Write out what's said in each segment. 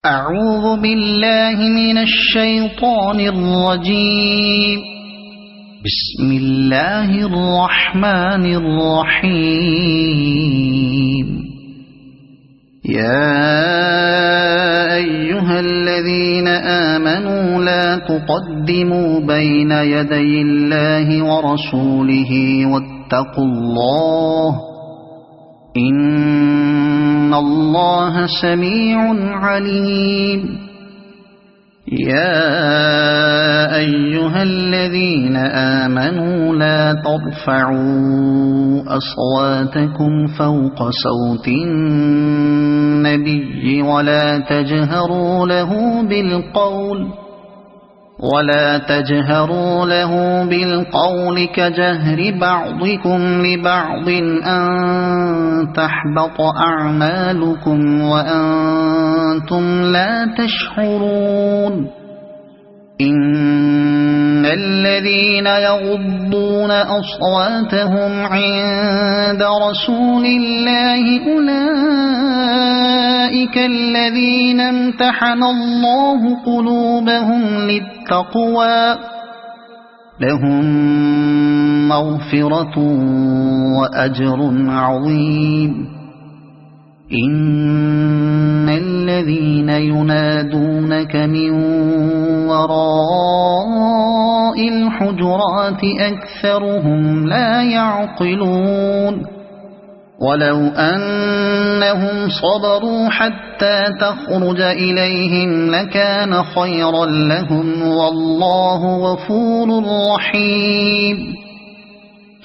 أعوذ بالله من الشيطان الرجيم. بسم الله الرحمن الرحيم. يا أيها الذين آمنوا لا تقدموا بين يدي الله ورسوله واتقوا الله إن الله سميع عليم. يا أيها الذين آمنوا لا ترفعوا أصواتكم فوق صوت النبي ولا تجهروا له بالقول كجهر بعضكم لبعض أن تحبط أعمالكم وأنتم لا تشعرون. إن الذين يغضون أصواتهم عند رسول الله أولئك الذين امتحن الله قلوبهم للتقوى لهم مغفرة وأجر عظيم. إن الذين ينادونك من وراء الحجرات أكثرهم لا يعقلون. ولو أنهم صبروا حتى تخرج إليهم لكان خيرا لهم والله غفور رحيم.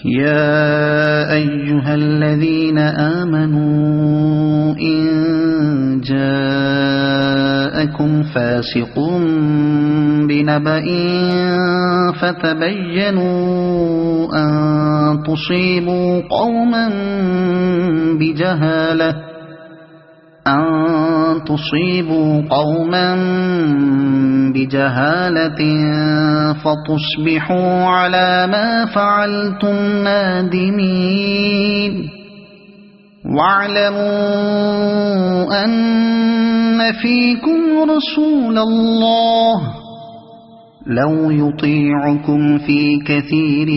يا أيها الذين آمنوا إن جاءكم فاسق بنبأ فتبينوا أن تصيبوا قوما بجهالة فتصبحوا على ما فعلتم نادمين. واعلموا أن فيكم رسول الله لو يطيعكم في كثير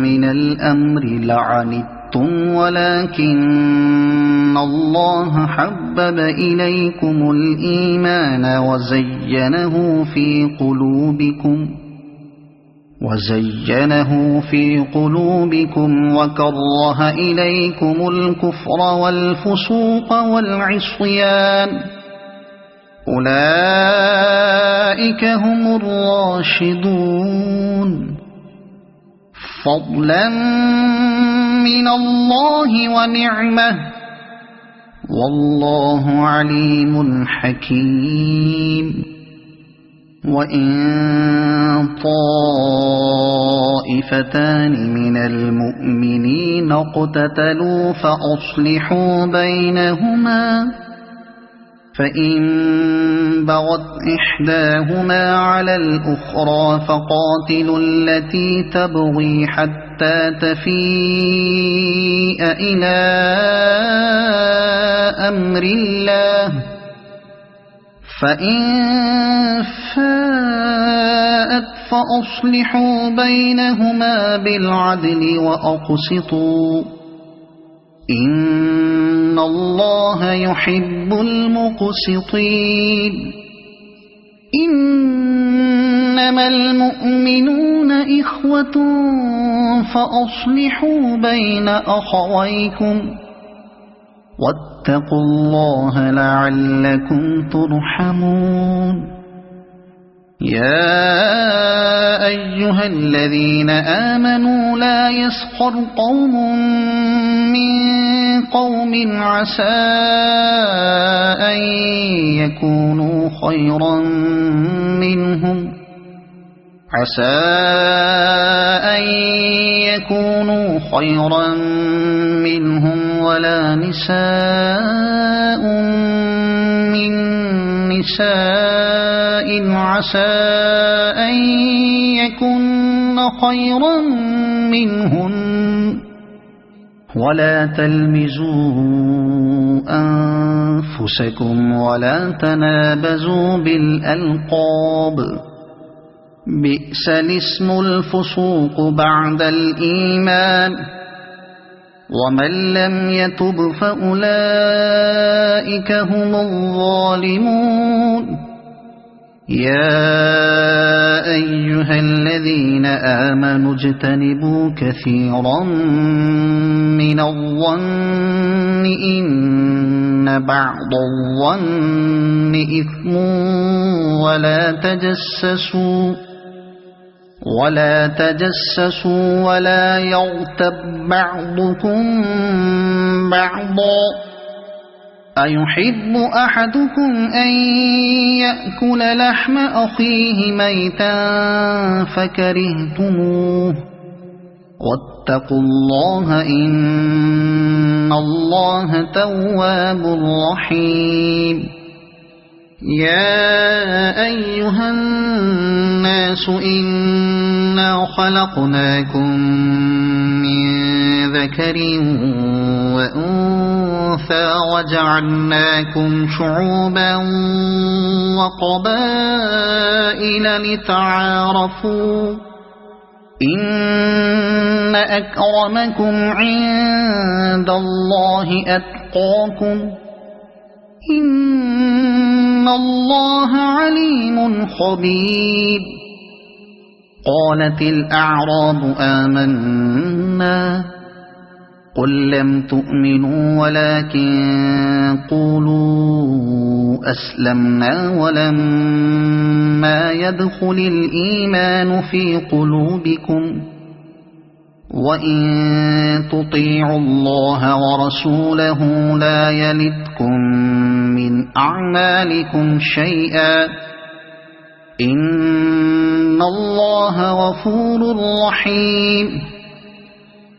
من الأمر لعنتم ولكن الله حبب إليكم الإيمان وزينه في قلوبكم وكره إليكم الكفر والفسوق والعصيان أولئك هم الراشدون فضلا من الله ونعمة والله عليم حكيم. وإن طائفتان من المؤمنين اقتتلوا فأصلحوا بينهما فإن بغت إحداهما على الأخرى فقاتلوا التي تبغي حتى تفيء إلى أمر الله فإن فاءت فأصلحوا بينهما بالعدل وأقسطوا إن الله يحب المقسطين. إنما المؤمنون إخوة فأصلحوا بين أخويكم واتقوا الله لعلكم ترحمون. يا أيها الذين آمنوا لا يسخر قوم من قوم عسى أن يكونوا خيرا منهم ولا نساء من نساء عسى أن يكن خيرا منهن ولا تلمزوا أنفسكم ولا تنابزوا بالألقاب بئس الاسم الفسوق بعد الإيمان ومن لم يتب فأولئك هم الظالمون يا أيها الذين آمنوا اجتنبوا كثيرا من الظن إن بعض الظن إثم ولا تجسسوا ولا يغتب بعضكم بعضا أيحب أحدكم أن يأكل لحم أخيه ميتا فكرهتموه واتقوا الله إن الله تواب رحيم يا أيها الناس إنا خلقناكم من ذكر وأنثى وجعلناكم شعوبا وقبائل لتعارفوا إن أكرمكم عند الله أتقاكم إن الله عليم خبير قالت الأعراب آمنا قل لم تؤمنوا ولكن قولوا أسلمنا ولما يدخل الإيمان في قلوبكم وإن تطيعوا الله ورسوله لا يلتكم من أعمالكم شيئا إن الله غفور رحيم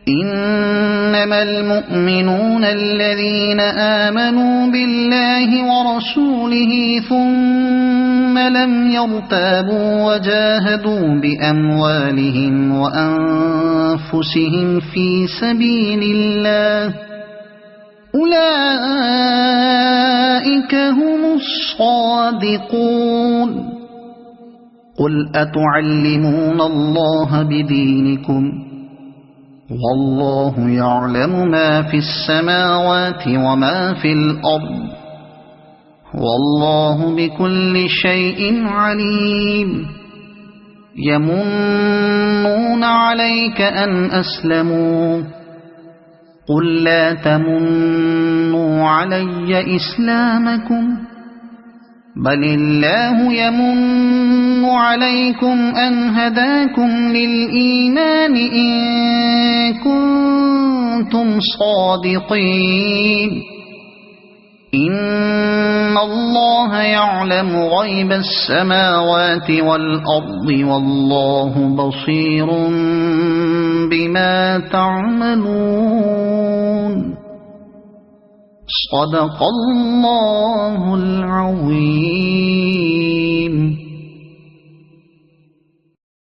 إنما المؤمنون الذين آمنوا بالله ورسوله ثم لم يرتابوا وجاهدوا بأموالهم وأنفسهم في سبيل الله أولئك هم الصادقون قل أتعلمون الله بدينكم والله يعلم ما في السماوات وما في الأرض والله بكل شيء عليم يمنون عليك أن أسلموا قل لا تمنوا علي إسلامكم بل الله يمن عليكم أن هداكم للإيمان إن كنتم صادقين إن الله يعلم غيب السماوات والأرض والله بصير بما تعملون صدق الله العظيم